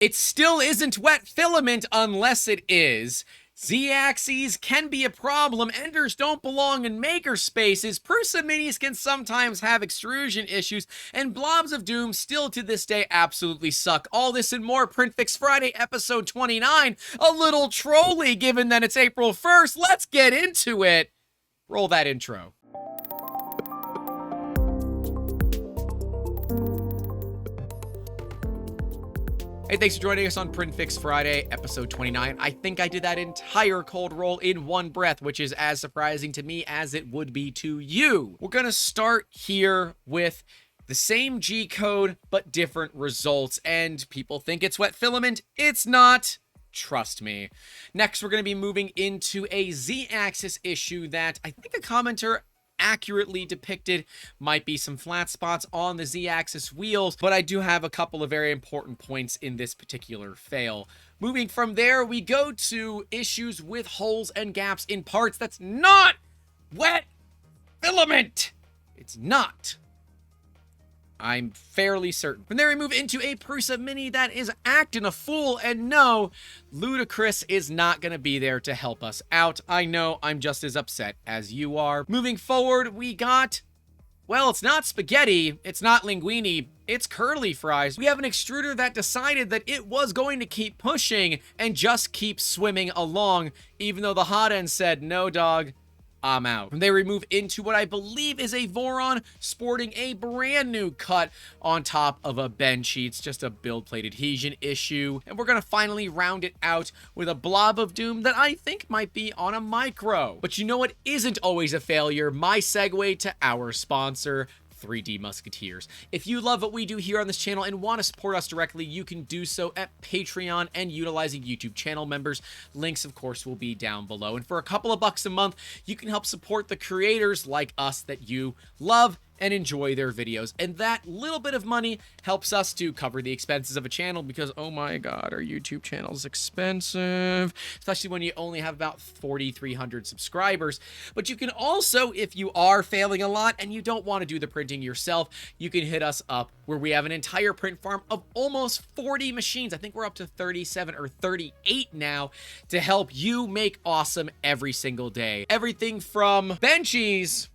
It still isn't wet filament unless it is. Z-axes can be a problem, enders don't belong in maker spaces, Prusa minis can sometimes have extrusion issues, and blobs of doom still to this day absolutely suck. All this and more, PrintFix Friday episode 29, a little trolly given that it's April 1st, let's get into it. Roll that intro. Hey, thanks for joining us on PrintFix Friday, episode 29. I think I did that entire cold roll in one breath, which is as surprising to me as it would be to you. We're gonna start here with the same G code, but different results, and people think it's wet filament. It's not. Trust me. Next, we're going to be moving into a Z-axis issue that I think a commenter accurately depicted might be some flat spots on the Z-axis wheels, but I do have a couple of very important points in this particular fail. Moving from there, we go to issues with holes and gaps in parts. That's not wet filament. It's not. I'm fairly certain. From there, we move into a Prusa mini that is acting a fool, and no, Ludicrous is not going to be there to help us out. I know, I'm just as upset as you are. Moving forward, we got, well, it's not spaghetti, it's not linguine, it's curly fries. We have an extruder that decided that it was going to keep pushing and just keep swimming along, even though the hot end said, no, dog. I'm out. From there, we move into what I believe is a Voron sporting a brand new cut on top of a Benchy. It's just a build plate adhesion issue. And we're going to finally round it out with a Blob of Doom that I think might be on a micro. But you know what isn't always a failure? My segue to our sponsor, 3D Musketeers. If you love what we do here on this channel and want to support us directly, you can do so at Patreon and utilizing YouTube channel members. Links, of course, will be down below. And for a couple of bucks a month, you can help support the creators like us that you love and enjoy their videos. And that little bit of money helps us to cover the expenses of a channel because, oh my God, our YouTube channel is expensive, especially when you only have about 4,300 subscribers. But you can also, if you are failing a lot and you don't want to do the printing yourself, you can hit us up where we have an entire print farm of almost 40 machines. I think we're up to 37 or 38 now to help you make awesome every single day. Everything from Benchies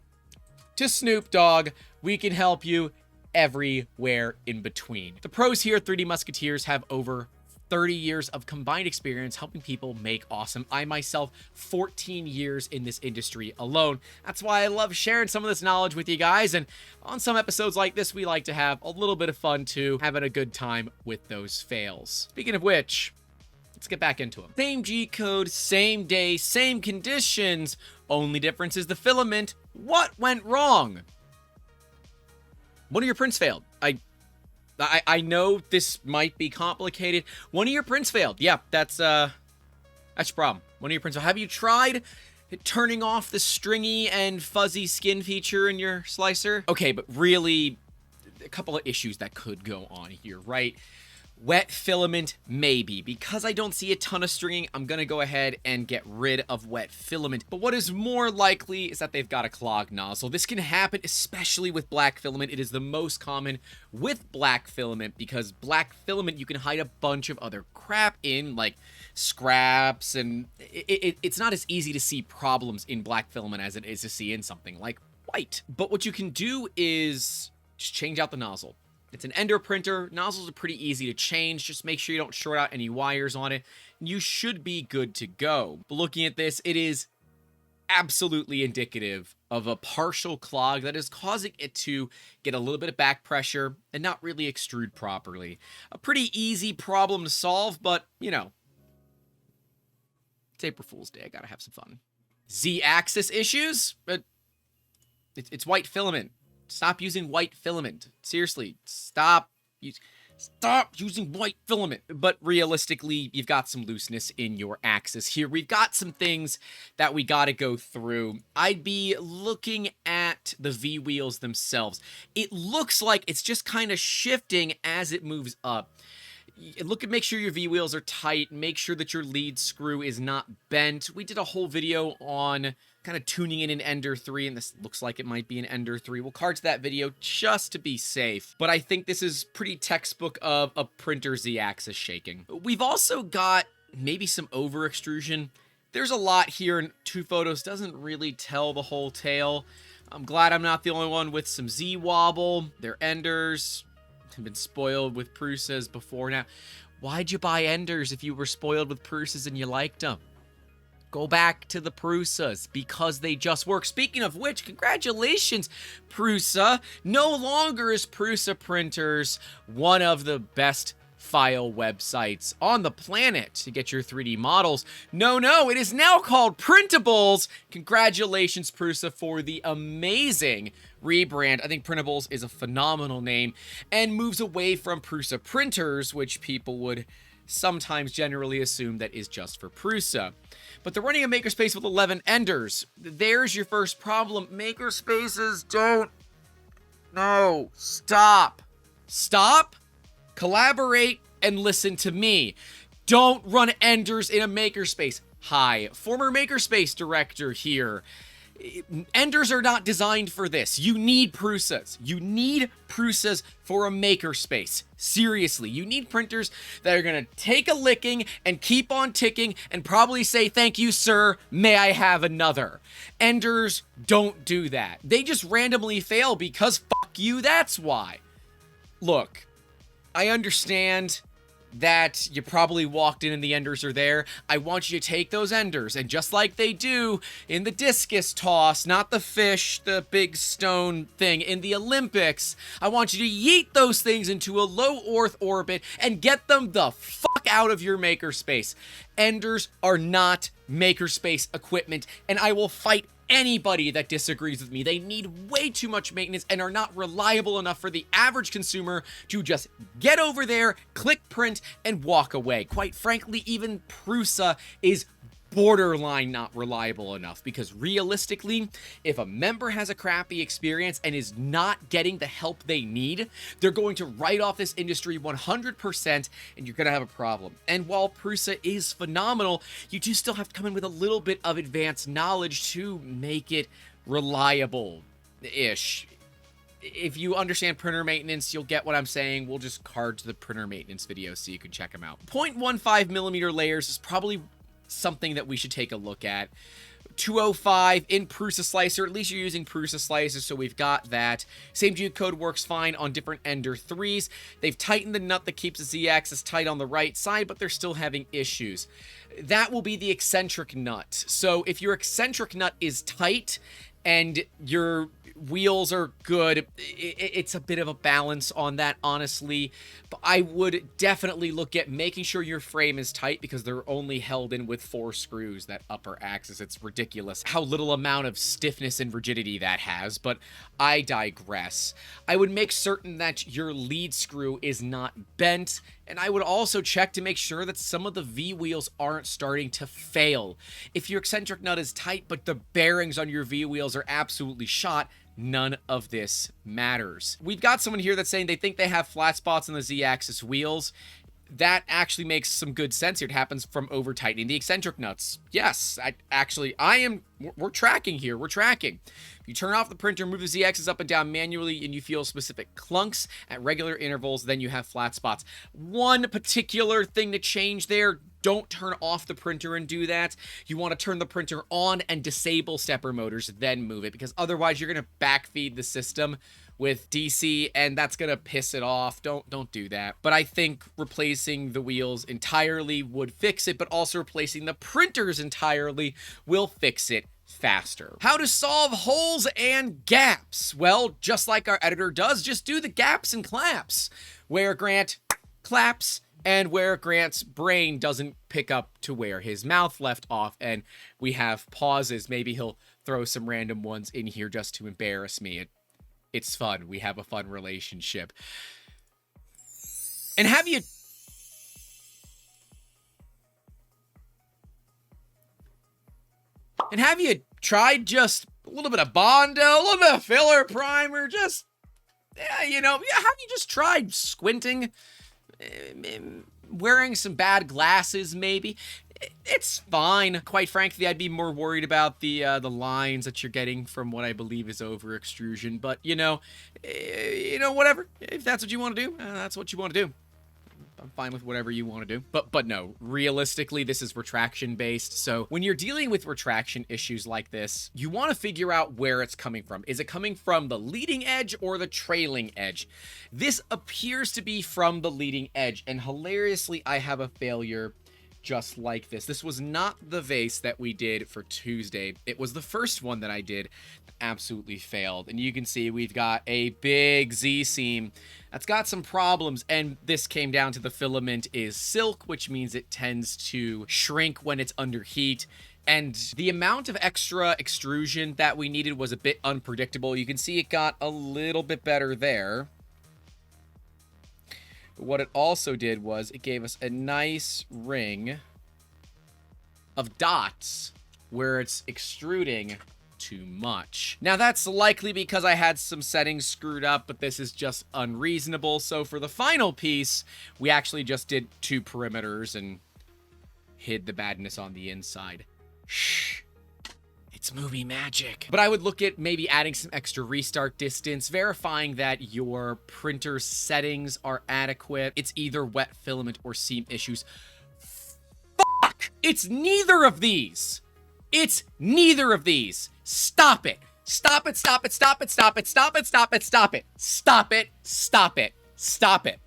to Snoop Dogg, we can help you everywhere in between. The pros here at 3D Musketeers have over 30 years of combined experience helping people make awesome. I myself, 14 years in this industry alone. That's why I love sharing some of this knowledge with you guys. And on some episodes like this, we like to have a little bit of fun too, having a good time with those fails. Speaking of which, let's get back into them. Same G code, same day, same conditions. Only difference is the filament. What went wrong? One of your prints failed. I know this might be complicated. One of your prints failed. Yeah, that's your problem. One of your prints failed. Have you tried turning off the stringy and fuzzy skin feature in your slicer? Okay, but really, a couple of issues that could go on here, right? Wet filament, maybe. Because I don't see a ton of stringing, I'm going to go ahead and get rid of wet filament. But what is more likely is that they've got a clogged nozzle. This can happen especially with black filament. It is the most common with black filament because black filament you can hide a bunch of other crap in, like scraps, and it's not as easy to see problems in black filament as it is to see in something like white. But what you can do is just change out the nozzle. It's an ender printer. Nozzles are pretty easy to change. Just make sure you don't short out any wires on it. You should be good to go. But looking at this, it is absolutely indicative of a partial clog that is causing it to get a little bit of back pressure and not really extrude properly. A pretty easy problem to solve, but, you know, it's April Fool's Day. I gotta have some fun. Z-axis issues? It's white filament. Stop using white filament. Seriously, stop using white filament. But realistically, you've got some looseness in your axis here. We've got some things that we got to go through. I'd be looking at the V-wheels themselves. It looks like it's just kind of shifting as it moves up. Make sure your V-wheels are tight. Make sure that your lead screw is not bent. We did a whole video on kind of tuning in an Ender 3, and this looks like it might be an Ender 3. We'll card to that video just to be safe, but I think this is pretty textbook of a printer Z-axis shaking. We've also got maybe some over extrusion. There's a lot here, and 2 photos doesn't really tell the whole tale. I'm glad I'm not the only one with some Z-wobble. They're Enders. I've been spoiled with Prusas before now. Why'd you buy Enders if you were spoiled with Prusas and you liked them? Go back to the Prusas because they just work. Speaking of which, congratulations, Prusa. No longer is Prusa Printers one of the best file websites on the planet to get your 3D models. No, it is now called Printables. Congratulations, Prusa, for the amazing rebrand. I think Printables is a phenomenal name and moves away from Prusa Printers, which people would sometimes generally assume that is just for Prusa. But they're running a makerspace with 11 Enders. There's your first problem. Makerspaces don't... No. Stop. Stop. Collaborate and listen to me. Don't run Enders in a makerspace. Hi, former makerspace director here. Enders are not designed for this. You need Prusas. You need Prusas for a makerspace. Seriously, you need printers that are going to take a licking and keep on ticking and probably say, "Thank you, sir. May I have another?" Enders don't do that. They just randomly fail because fuck you, that's why. Look, I understand that you probably walked in and the Enders are there. I want you to take those Enders, and just like they do in the discus toss, not the fish, the big stone thing, in the Olympics, I want you to yeet those things into a low Earth orbit and get them the fuck out of your makerspace. Enders are not makerspace equipment, and I will fight anybody that disagrees with me. They need way too much maintenance and are not reliable enough for the average consumer to just get over there, click print, and walk away. Quite frankly, even Prusa is borderline not reliable enough, because realistically, if a member has a crappy experience and is not getting the help they need, they're going to write off this industry 100%, and you're going to have a problem. And while Prusa is phenomenal, you do still have to come in with a little bit of advanced knowledge to make it reliable-ish. If you understand printer maintenance, you'll get what I'm saying. We'll just card to the printer maintenance video so you can check them out. 0.15mm layers is probably something that we should take a look at. 205 in Prusa Slicer. At least you're using Prusa Slicer, so we've got that. Same geocode works fine on different Ender 3s. They've tightened the nut that keeps the Z-axis tight on the right side, but they're still having issues. That will be the eccentric nut. So if your eccentric nut is tight and your wheels are good, it's a bit of a balance on that, honestly. But I would definitely look at making sure your frame is tight, because they're only held in with 4 screws, that upper axis. It's ridiculous how little amount of stiffness and rigidity that has, but I digress. I would make certain that your lead screw is not bent, and I would also check to make sure that some of the V-wheels aren't starting to fail. If your eccentric nut is tight, but the bearings on your V-wheels are absolutely shot, none of this matters. We've got someone here that's saying they think they have flat spots on the Z-axis wheels. That actually makes some good sense here. It happens from over-tightening the eccentric nuts. Yes, we're tracking here. We're tracking. If you turn off the printer, move the Z-axis up and down manually, and you feel specific clunks at regular intervals, then you have flat spots. One particular thing to change there: don't turn off the printer and do that. You want to turn the printer on and disable stepper motors, then move it, because otherwise you're going to backfeed the system with DC, and that's gonna piss it off. Don't do that. But I think replacing the wheels entirely would fix it, but also replacing the printers entirely will fix it faster. How to solve holes and gaps? Well, just like our editor does, just do the gaps and claps, where Grant claps and where Grant's brain doesn't pick up to where his mouth left off, and we have pauses. Maybe he'll throw some random ones in here just to embarrass me. It's fun. We have a fun relationship. And have you tried just a little bit of Bondo, a little bit of filler primer, just, have you just tried squinting, wearing some bad glasses maybe? it's fine. Quite frankly, I'd be more worried about the lines that you're getting from what I believe is over extrusion. But whatever. If that's what you want to do, that's what you want to do. I'm fine with whatever you want to do. But no, realistically, this is retraction based. So when you're dealing with retraction issues like this, you want to figure out where it's coming from. Is it coming from the leading edge or the trailing edge? This appears to be from the leading edge. And hilariously, I have a failure just like this. This was not the vase that we did for Tuesday. It was the first one that I did. Absolutely failed. And you can see we've got a big Z-seam that's got some problems, and this came down to the filament is silk, which means it tends to shrink when it's under heat. And the amount of extra extrusion that we needed was a bit unpredictable. You can see it got a little bit better there. What it also did was it gave us a nice ring of dots where it's extruding too much. Now that's likely because I had some settings screwed up, but this is just unreasonable. So for the final piece, we actually just did 2 perimeters and hid the badness on the inside. Shh. It's movie magic. But I would look at maybe adding some extra restart distance, verifying that your printer settings are adequate. It's either wet filament or seam issues. Fuck! It's neither of these. It's neither of these. Stop it. Stop it, stop it, stop it, stop it, stop it, stop it, stop it. Stop it, stop it, stop it.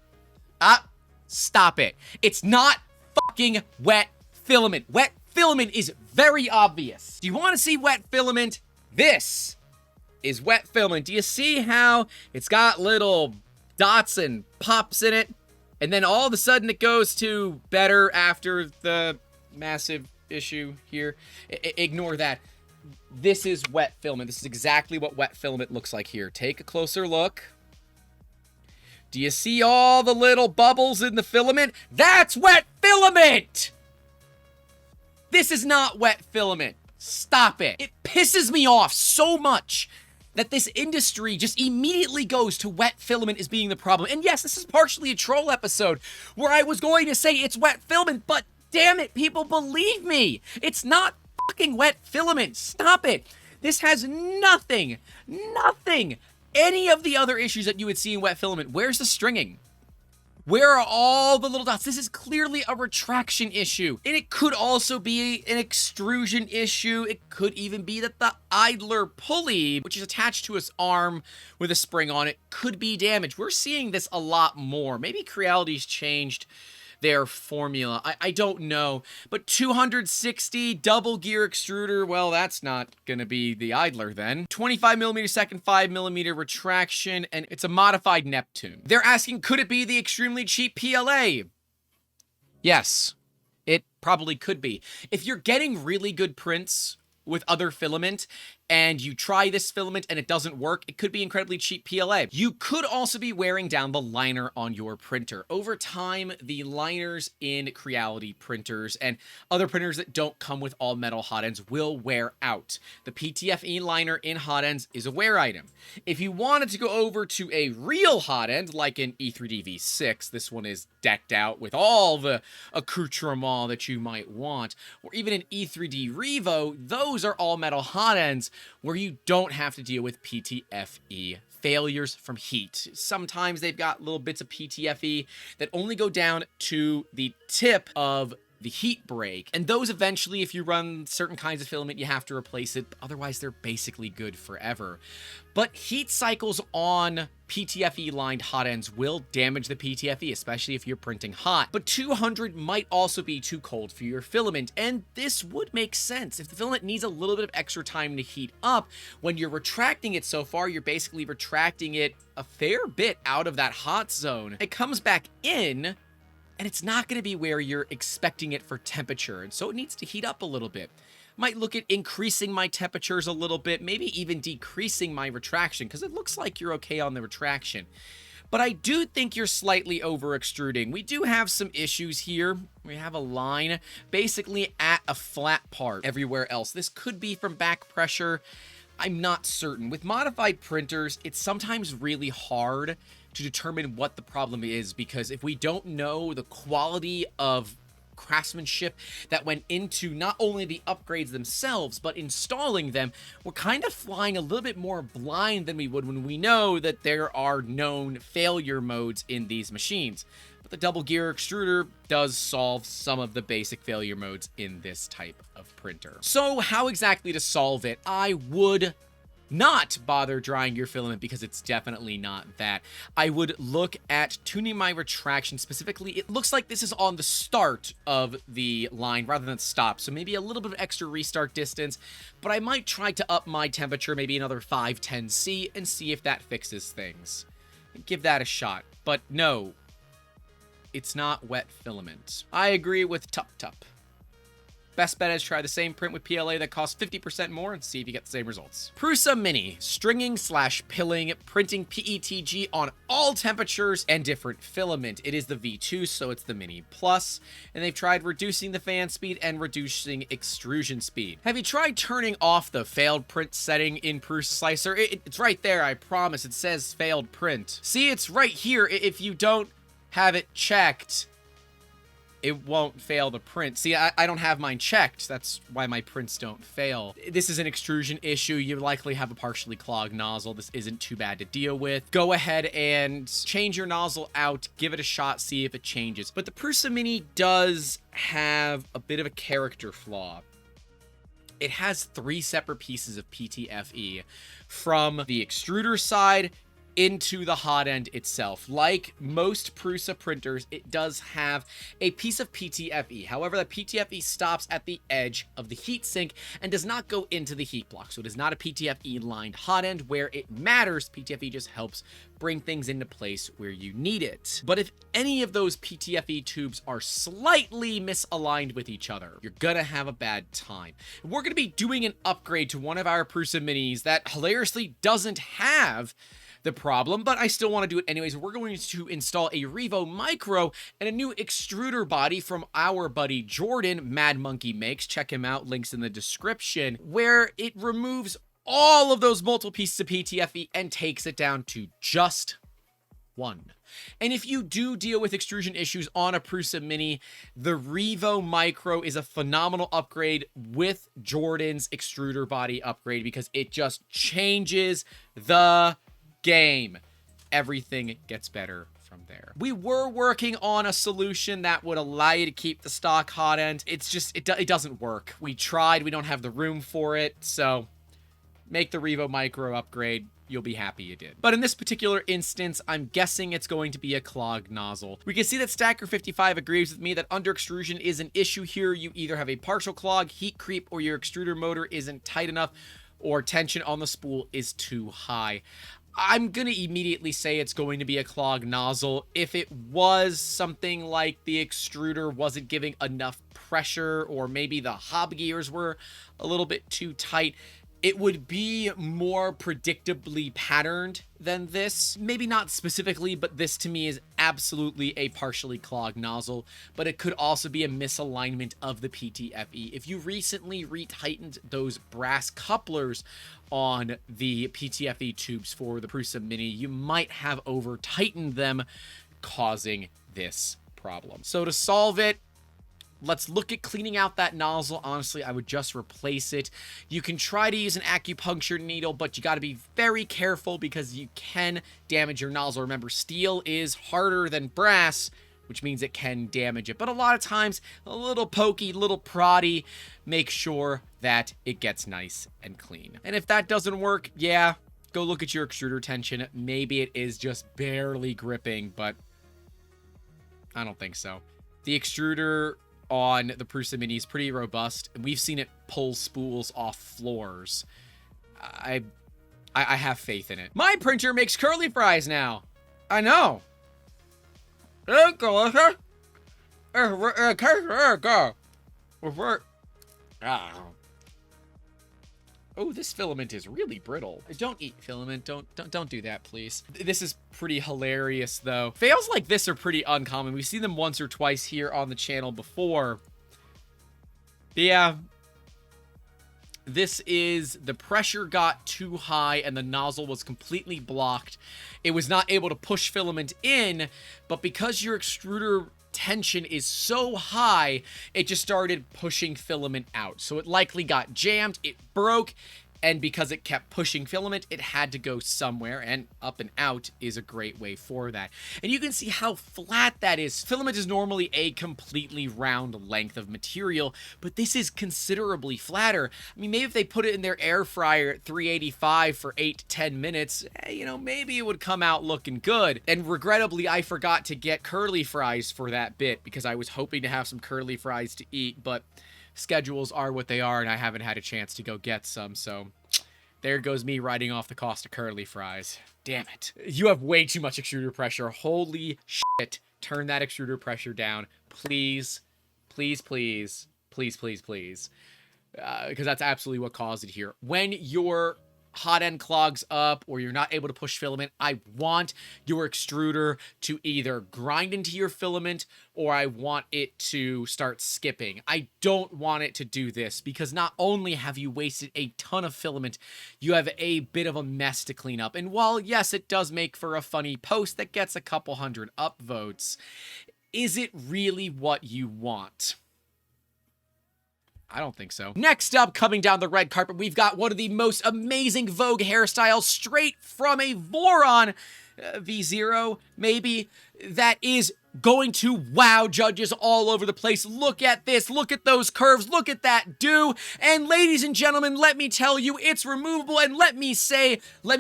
Stop it. It's not fucking wet filament. Wet filament is very obvious. Do you want to see wet filament? This is wet filament. Do you see how it's got little dots and pops in it? And then all of a sudden it goes to better after the massive issue here. Ignore that. This is wet filament. This is exactly what wet filament looks like here. Take a closer look. Do you see all the little bubbles in the filament? That's wet filament! This is not wet filament. Stop it. It pisses me off so much that this industry just immediately goes to wet filament as being the problem. And yes, this is partially a troll episode where I was going to say it's wet filament, but damn it, people, believe me. It's not fucking wet filament. Stop it. This has nothing, any of the other issues that you would see in wet filament. Where's the stringing? Where are all the little dots? This is clearly a retraction issue. And it could also be an extrusion issue. It could even be that the idler pulley, which is attached to its arm with a spring on it, could be damaged. We're seeing this a lot more. Maybe Creality's changed their formula. I don't know. But 260 double gear extruder, well, that's not gonna be the idler then. 25mm second 5mm retraction, and it's a modified Neptune. They're asking, could it be the extremely cheap PLA? Yes, it probably could be. If you're getting really good prints with other filament, and you try this filament and it doesn't work, it could be incredibly cheap PLA. You could also be wearing down the liner on your printer. Over time, the liners in Creality printers and other printers that don't come with all metal hot ends will wear out. The PTFE liner in hot ends is a wear item. If you wanted to go over to a real hot end, like an E3D V6, this one is decked out with all the accoutrement that you might want, or even an E3D Revo, those are all metal hot ends where you don't have to deal with PTFE failures from heat. Sometimes they've got little bits of PTFE that only go down to the tip of the heat break, and those eventually, if you run certain kinds of filament, you have to replace it. Otherwise, they're basically good forever. But heat cycles on PTFE lined hot ends will damage the PTFE, especially if you're printing hot. But 200 might also be too cold for your filament, and this would make sense. If the filament needs a little bit of extra time to heat up, when you're retracting it so far, you're basically retracting it a fair bit out of that hot zone. It comes back in, and it's not going to be where you're expecting it for temperature, and so it needs to heat up a little bit. Might look at increasing my temperatures a little bit, maybe even decreasing my retraction, because it looks like you're okay on the retraction. But I do think you're slightly over extruding. We do have some issues here. We have a line basically at a flat part everywhere else. This could be from back pressure. I'm not certain. With modified printers, it's sometimes really hard to determine what the problem is, because if we don't know the quality of craftsmanship that went into not only the upgrades themselves, but installing them, we're kind of flying a little bit more blind than we would when we know that there are known failure modes in these machines. But the double gear extruder does solve some of the basic failure modes in this type of printer. So how exactly to solve it? I would not bother drying your filament because it's definitely not that. I would look at tuning my retraction. Specifically, it looks like this is on the start of the line rather than stop, so maybe a little bit of extra restart distance, but I might try to up my temperature maybe another 510 C and see if that fixes things. Give that a shot. But no, it's not wet filament. I agree with Tup Tup. Best bet is try the same print with PLA that costs 50% more and see if you get the same results. Prusa Mini, stringing / pilling, printing PETG on all temperatures and different filament. It is the V2, so it's the Mini Plus, and they've tried reducing the fan speed and reducing extrusion speed. Have you tried turning off the failed print setting in Prusa Slicer? It's right there, I promise. It says failed print. See, it's right here. If you don't have it checked, it won't fail to print. See, I don't have mine checked. That's why my prints don't fail. This is an extrusion issue. You likely have a partially clogged nozzle. This isn't too bad to deal with. Go ahead and change your nozzle out. Give it a shot. See if it changes. But the Prusa Mini does have a bit of a character flaw. It has 3 separate pieces of PTFE from the extruder side into the hot end itself. Like most Prusa printers, it does have a piece of PTFE. However, that PTFE stops at the edge of the heatsink and does not go into the heat block. So it is not a PTFE lined hot end where it matters. PTFE just helps bring things into place where you need it. But if any of those PTFE tubes are slightly misaligned with each other, you're gonna have a bad time. We're gonna be doing an upgrade to one of our Prusa Minis that hilariously doesn't have the problem, but I still want to do it anyways. We're going to install a Revo Micro and a new extruder body from our buddy Jordan, Mad Monkey Makes. Check him out, links in the description, where it removes all of those multiple pieces of PTFE and takes it down to just 1. And if you do deal with extrusion issues on a Prusa Mini, the Revo Micro is a phenomenal upgrade with Jordan's extruder body upgrade because it just changes the game. Everything gets better from there. We were working on a solution that would allow you to keep the stock hot end. It's just, it doesn't work. We tried, we don't have the room for it, so make the Revo Micro upgrade. You'll be happy you did. But in this particular instance, I'm guessing it's going to be a clogged nozzle. We can see that Stacker55 agrees with me that under extrusion is an issue here. You either have a partial clog, heat creep, or your extruder motor isn't tight enough, or tension on the spool is too high. I'm going to immediately say it's going to be a clogged nozzle. If it was something like the extruder wasn't giving enough pressure, or maybe the hob gears were a little bit too tight, it would be more predictably patterned than this. Maybe not specifically, but this to me is absolutely a partially clogged nozzle, but it could also be a misalignment of the PTFE. If you recently retightened those brass couplers on the PTFE tubes for the Prusa Mini, you might have over-tightened them, causing this problem. So to solve it, let's look at cleaning out that nozzle. Honestly, I would just replace it. You can try to use an acupuncture needle, but you got to be very careful because you can damage your nozzle. Remember, steel is harder than brass, which means it can damage it. But a lot of times, a little pokey, little proddy, make sure that it gets nice and clean. And if that doesn't work, yeah, go look at your extruder tension. Maybe it is just barely gripping, but I don't think so. The extruder on the Prusa Mini is pretty robust, and we've seen it pull spools off floors. I have faith in it. My printer makes curly fries now. I know. Oh, this filament is really brittle. Don't eat filament. Don't do that, please. This is pretty hilarious, though. Fails like this are pretty uncommon. We've seen them once or twice here on the channel before. Yeah. This is the pressure got too high and the nozzle was completely blocked. It was not able to push filament in, but because your extruder tension is so high, it just started pushing filament out. So it likely got jammed, it broke, and because it kept pushing filament, it had to go somewhere, and up and out is a great way for that. And you can see how flat that is. Filament is normally a completely round length of material, but this is considerably flatter. I mean, maybe if they put it in their air fryer at 385 for 8 to 10 minutes, you know, maybe it would come out looking good. And regrettably, I forgot to get curly fries for that bit because I was hoping to have some curly fries to eat, but schedules are what they are, and I haven't had a chance to go get some, so there goes me writing off the cost of curly fries. Damn it. You have way too much extruder pressure. Holy shit. Turn that extruder pressure down. Please. Please, please. Please, please, please. Because that's absolutely what caused it here. When your hot end clogs up or you're not able to push filament, I want your extruder to either grind into your filament or I want it to start skipping. I don't want it to do this because not only have you wasted a ton of filament, you have a bit of a mess to clean up. And while, yes, it does make for a funny post that gets a couple hundred upvotes, is it really what you want? I don't think so. Next up, coming down the red carpet, we've got one of the most amazing Vogue hairstyles straight from a Voron V0, maybe, that is going to wow judges all over the place. Look at this. Look at those curves. Look at that do. And ladies and gentlemen, let me tell you, it's removable. And let me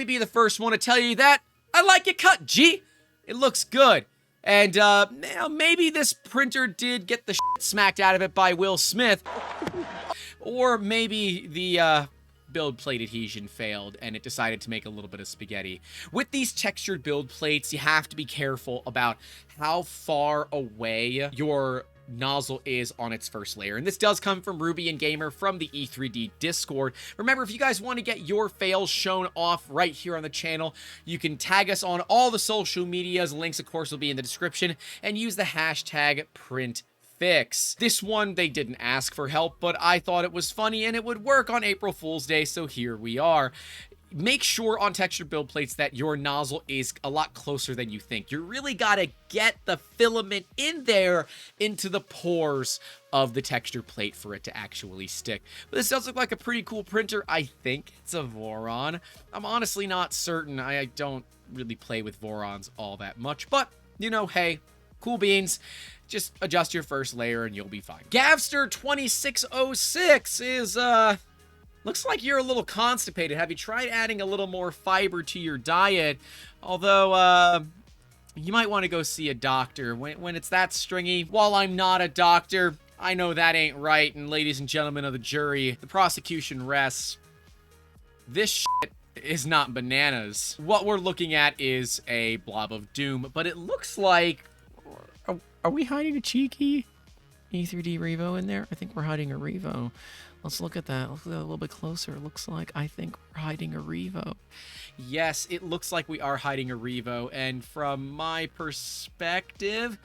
be the first one to tell you that I like it cut, G. It looks good. And maybe this printer did get the shit smacked out of it by Will Smith. Or maybe the build plate adhesion failed and it decided to make a little bit of spaghetti. With these textured build plates, you have to be careful about how far away your nozzle is on its first layer. And this does come from Ruby and Gamer from the E3D Discord. Remember, if you guys want to get your fails shown off right here on the channel, you can tag us on all the social medias. Links, of course, will be in the description, and use the hashtag PrintFix. This one, they didn't ask for help, but I thought it was funny and it would work on April Fool's Day, so here we are. Make sure on textured build plates that your nozzle is a lot closer than you think. You really gotta get the filament in there into the pores of the texture plate for it to actually stick. But this does look like a pretty cool printer. I think it's a Voron. I'm honestly not certain. I don't really play with Vorons all that much, but you know, hey, cool beans. Just adjust your first layer and you'll be fine. Gavster2606 is, looks like you're a little constipated. Have you tried adding a little more fiber to your diet? Although, you might want to go see a doctor when it's that stringy. While I'm not a doctor, I know that ain't right. And ladies and gentlemen of the jury, the prosecution rests. This shit is not bananas. What we're looking at is a blob of doom, but it looks like... Are we hiding a cheeky E3D Revo in there? I think we're hiding a Revo. Let's look at that. Let's look at that a little bit closer. It looks like I think we're hiding a Revo. Yes, it looks like we are hiding a Revo. And from my perspective,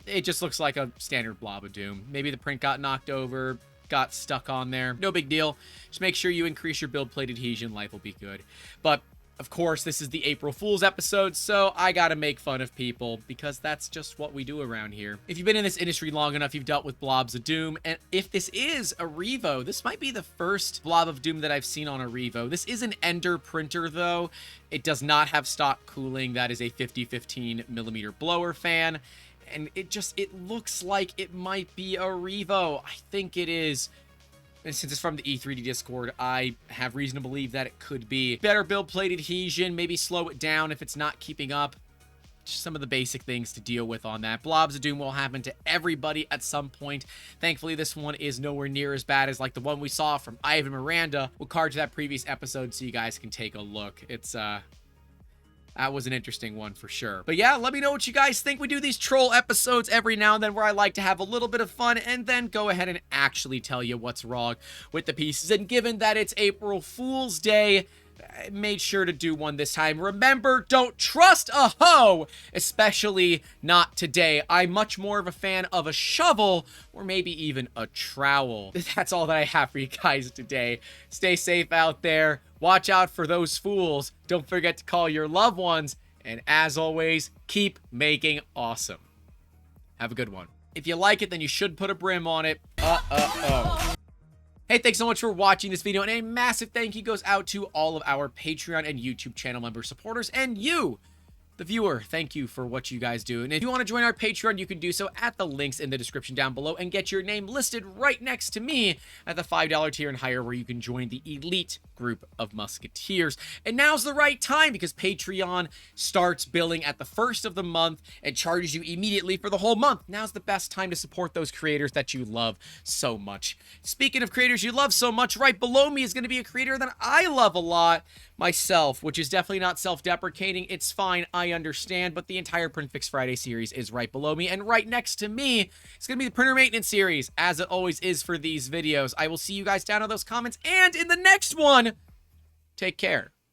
it just looks like a standard blob of doom. Maybe the print got knocked over, got stuck on there. No big deal. Just make sure you increase your build plate adhesion. Life will be good. But of course, this is the April Fool's episode, so I gotta make fun of people because that's just what we do around here. If you've been in this industry long enough, you've dealt with blobs of doom, and if this is a Revo, this might be the first blob of doom that I've seen on a Revo. This is an Ender printer, though. It does not have stock cooling. That is a 5015mm blower fan, and it looks like it might be a Revo. I think it is. And since it's from the E3D Discord, I have reason to believe that it could be. Better build plate adhesion, maybe slow it down if it's not keeping up. Just some of the basic things to deal with on that. Blobs of doom will happen to everybody at some point. Thankfully, this one is nowhere near as bad as like the one we saw from Ivan Miranda. We'll card to that previous episode so you guys can take a look. It's, that was an interesting one for sure. But yeah, let me know what you guys think. We do these troll episodes every now and then where I like to have a little bit of fun and then go ahead and actually tell you what's wrong with the pieces. And given that it's April Fool's Day, I made sure to do one this time. Remember, don't trust a hoe, especially not today. I'm much more of a fan of a shovel or maybe even a trowel. That's all that I have for you guys today. Stay safe out there. Watch out for those fools. Don't forget to call your loved ones. And as always, keep making awesome. Have a good one. If you like it, then you should put a brim on it. Hey, thanks so much for watching this video, and a massive thank you goes out to all of our Patreon and YouTube channel member supporters, and you, the viewer. Thank you for what you guys do. And if you want to join our Patreon, you can do so at the links in the description down below and get your name listed right next to me at the $5 tier and higher, where you can join the elite group of Musketeers. And now's the right time, because Patreon starts billing at the first of the month and charges you immediately for the whole month. Now's the best time to support those creators that you love so much. Speaking of creators you love so much, right below me is going to be a creator that I love a lot myself, which is definitely not self-deprecating. It's fine, I understand, but the entire PrintFixFriday series is right below me, and right next to me is going to be the printer maintenance series, as it always is for these videos. I will see you guys down in those comments, and in the next one, take care.